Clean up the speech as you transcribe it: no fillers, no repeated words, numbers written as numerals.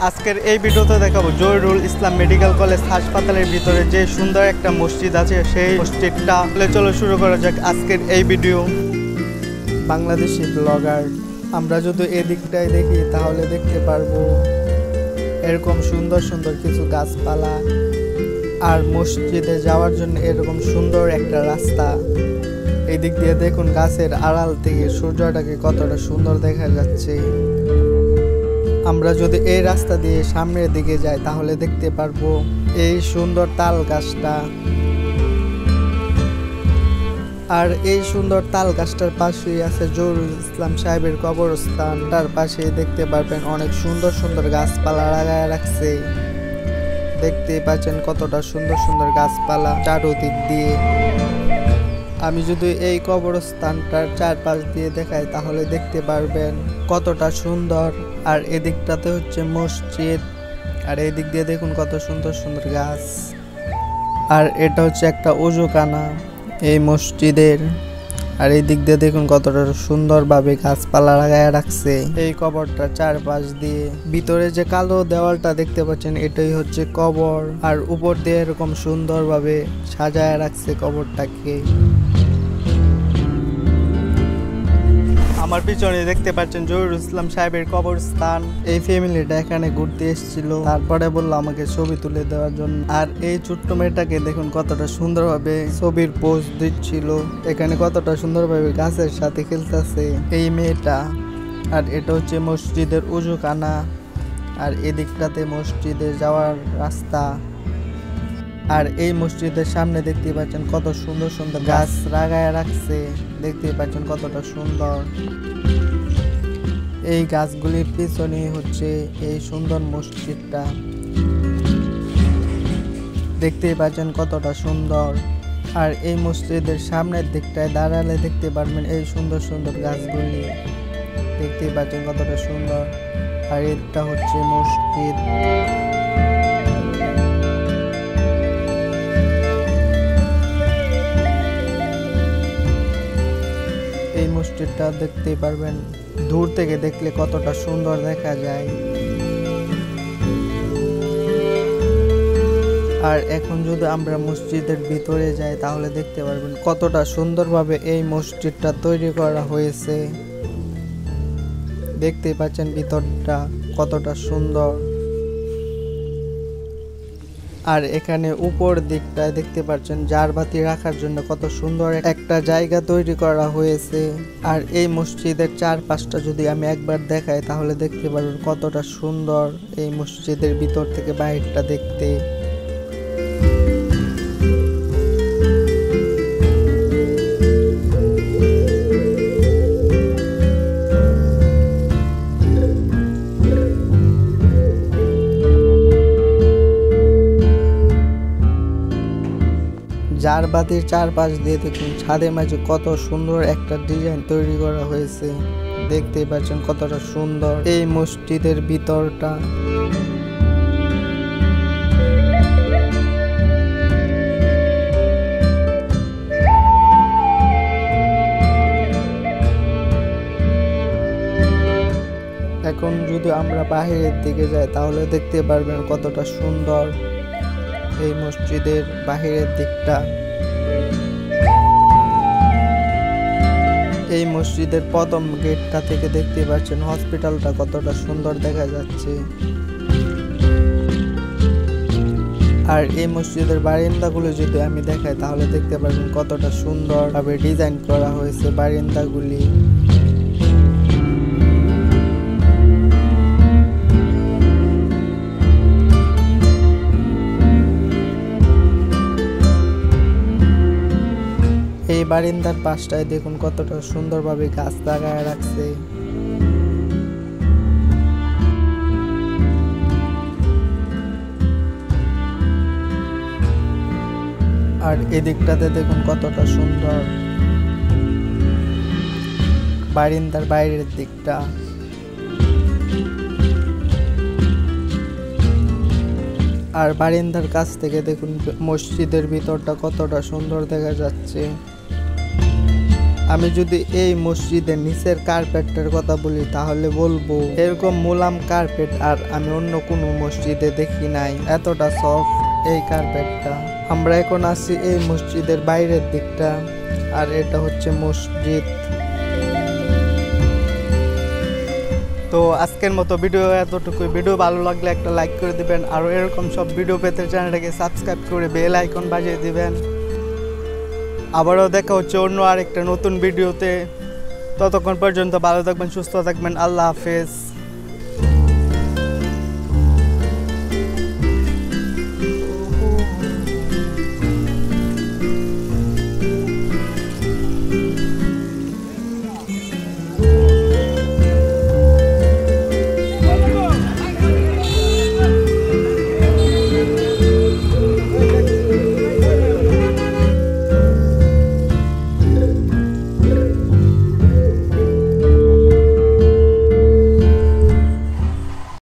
আজকের এই ভিডিওতে দেখাবো জহিরুল ইসলাম মেডিকেল কলেজ হাসপাতালের ভিতরে যে সুন্দর একটা মসজিদ আছে সেই মসজিদটা। চলো শুরু করা যাক আজকের এই ভিডিও। বাংলাদেশি ব্লগার, আমরা যদি এদিকটায় দেখি তাহলে দেখতে পারবো এরকম সুন্দর সুন্দর কিছু গাছপালা আর মসজিদে যাওয়ার জন্য এরকম সুন্দর একটা রাস্তা। এই দিক দিয়ে দেখুন গাছের আড়াল থেকে সূর্যটাকে কতটা সুন্দর দেখা যাচ্ছে। আমরা যদি এই রাস্তা দিয়ে সামনের দিকে যাই তাহলে দেখতে পারবো এই সুন্দর তাল গাছটা। আর এই সুন্দর তাল গাছটার পাশেই আছে জহিরুল ইসলাম সাহেবের কবরস্থান। তার পাশে দেখতে পারবেন অনেক সুন্দর সুন্দর গাছপালা লাগায় রাখছে। দেখতে পাচ্ছেন কতটা সুন্দর সুন্দর গাছপালা চারদিক দিয়ে। আমি যদি এই কবরস্থানটার চারপাশ দিয়ে দেখাই তাহলে দেখতে পারবেন কতটা সুন্দর। আর এদিকটাতে হচ্ছে মসজিদ, আর এই দিক দিয়ে দেখুন কত সুন্দর সুন্দর গাছ। আর এটা হচ্ছে একটা ওযুখানা এই মসজিদের। আর এই দিক দিয়ে দেখুন কতটা সুন্দরভাবে গাছপালা লাগায় রাখছে এই কবরটার চারপাশ দিয়ে। ভিতরে যে কালো দেওয়ালটা দেখতে পাচ্ছেন এটাই হচ্ছে কবর। আর উপর দিয়ে এরকম সুন্দরভাবে সাজায় রাখছে কবরটাকে। আমার পিছনে দেখতে পাচ্ছেন জহিরুল ইসলাম সাহেবের কবরস্থান। এই ফ্যামিলিটা এখানে ঘুরতে এসেছিল, তারপরে বললো আমাকে ছবি তুলে দেওয়ার জন্য। আর এই ছোট্ট মেয়েটাকে দেখুন কতটা সুন্দরভাবে ছবির পোজ দিচ্ছিল। এখানে কতটা সুন্দরভাবে গাছের সাথে খেলতেছে এই মেয়েটা। আর এটা হচ্ছে মসজিদের ওযুখানা। আর এদিকটাতে মসজিদে যাওয়ার রাস্তা। আর এই মসজিদের সামনে দেখতে পাচ্ছেন কত সুন্দর সুন্দর গাছ লাগায় রাখছে। দেখতে পাচ্ছেন কতটা সুন্দর। এই গাছগুলির পিছনে হচ্ছে এই সুন্দর মসজিদটা। দেখতে পাচ্ছেন কতটা সুন্দর। আর এই মসজিদের সামনের দিকটায় দাঁড়ালে দেখতে পারবেন এই সুন্দর সুন্দর গাছগুলি। দেখতে পাচ্ছেন কতটা সুন্দর। আর এটা হচ্ছে মসজিদ। এই মসজিদটা দেখতে পারবেন দূর থেকে দেখলে কতটা সুন্দর দেখা যায়। আর এখন যদি আমরা মসজিদের ভিতরে যাই তাহলে দেখতে পারবেন কতটা সুন্দরভাবে এই মসজিদটা তৈরি করা হয়েছে। দেখতে পাচ্ছেন ভিতরটা কতটা সুন্দর। আর এখানে উপর দিকটায় দেখতে পাচ্ছেন জারবাতি রাখার জন্য কত সুন্দর একটা জায়গা তৈরি করা হয়েছে। আর এই মসজিদের চারপাশটা যদি আমি একবার দেখাই তাহলে দেখতে পারবেন কতটা সুন্দর এই মসজিদের ভিতর থেকে বাইরেটা দেখতে। জারবাতির চারপাশ দিয়ে দেখুন ছাদের মাঝে কত সুন্দর একটা ডিজাইন তৈরি করা হয়েছে। দেখতে পাচ্ছেন কতটা সুন্দর এই মসজিদের ভিতরটা। এখন যদি আমরা বাহিরের দিকে যাই তাহলে দেখতে পারবেন কতটা সুন্দর এই মসজিদের বাহিরের দিকটা। এই মসজিদের প্রথম গেটটা থেকে দেখতে পাচ্ছেন হসপিটালটা কতটা সুন্দর দেখা যাচ্ছে। আর এই মসজিদের বারান্দাগুলো যদি আমি দেখাই তাহলে দেখতে পারবেন কতটা সুন্দরভাবে ডিজাইন করা হয়েছে বারান্দাগুলি। এই বারান্দার পাশটায় দেখুন কতটা সুন্দরভাবে গাছ লাগায় রাখছে। আর এদিকটাতে দেখুন কতটা সুন্দর বারান্দার বাইরের দিকটা। আর বারান্দার কাছ থেকে দেখুন মসজিদের ভিতরটা কতটা সুন্দর দেখা যাচ্ছে। আমি যদি এই মসজিদের নিচের কার্পেটটার কথা বলি তাহলে বলবো এরকম মোলাম কার্পেট আর আমি অন্য কোনো মসজিদে দেখি নাই, এতটা সফট এই কার্পেটটা। আমরা এখন আছি এই মসজিদের বাইরের দিকটা, আর এটা হচ্ছে মসজিদ। তো আজকের মতো ভিডিও এতটুকুই। ভিডিও ভালো লাগলে একটা লাইক করে দিবেন, আর এরকম সব ভিডিও পেতে চ্যানেলটাকে সাবস্ক্রাইব করে বেল আইকন বাজিয়ে দিবেন। আবারও দেখা হচ্ছে অন্য আরেকটা নতুন ভিডিওতে। ততক্ষণ পর্যন্ত ভালো থাকবেন, সুস্থ থাকবেন। আল্লাহ হাফেজ।